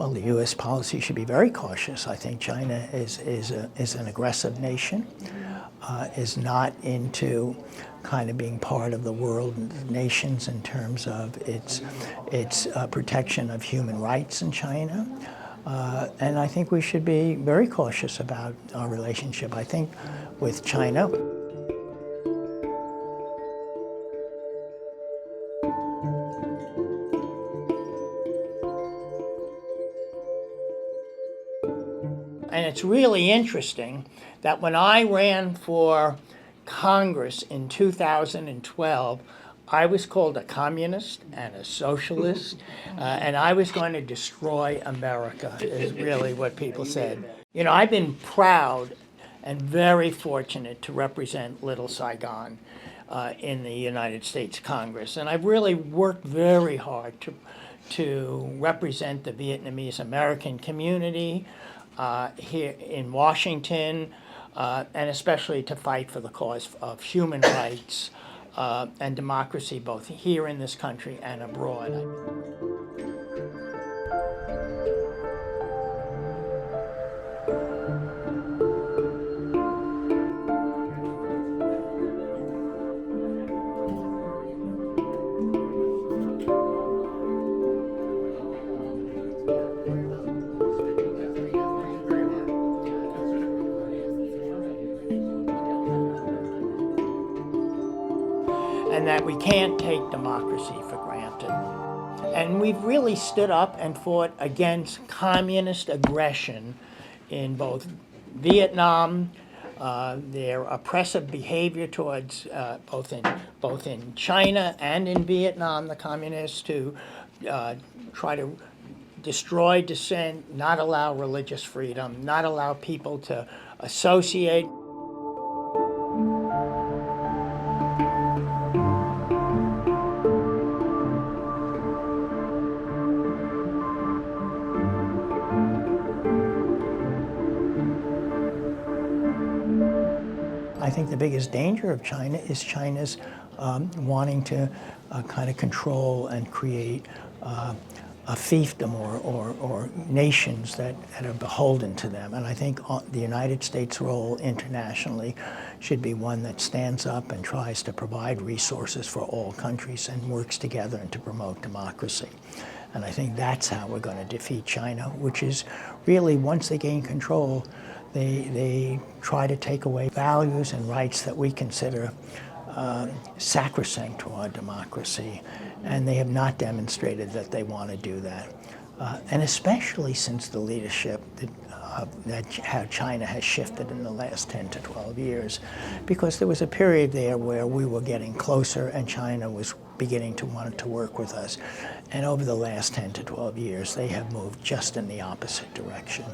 Well, the U.S. policy should be very cautious. I think China is an aggressive nation, is not into kind of being part of the world nations in terms of its protection of human rights in China. And I think we should be very cautious about our relationship. I think with China, and it's really interesting that when I ran for Congress in 2012, I was called a communist and a socialist, and I was going to destroy America, is really what people said. You know, I've been proud and very fortunate to represent Little Saigon in the United States Congress, and I've really worked very hard to represent the Vietnamese American community here in Washington, and especially to fight for the cause of human rights and democracy, both here in this country and abroad. And that we can't take democracy for granted. And we've really stood up and fought against communist aggression in both Vietnam, their oppressive behavior towards both in China and in Vietnam, the communists, to try to destroy dissent, not allow religious freedom, not allow people to associate. I think the biggest danger of China is China's wanting to kind of control and create a fiefdom or nations that are beholden to them. And I think the United States' role internationally should be one that stands up and tries to provide resources for all countries and works together and to promote democracy. And I think that's how we're going to defeat China, which is really, once they gain control, they try to take away values and rights that we consider sacrosanct to our democracy, and they have not demonstrated that they want to do that. And especially since the leadership how China has shifted in the last 10 to 12 years, because there was a period there where we were getting closer and China was beginning to want to work with us. And over the last 10 to 12 years, they have moved just in the opposite direction.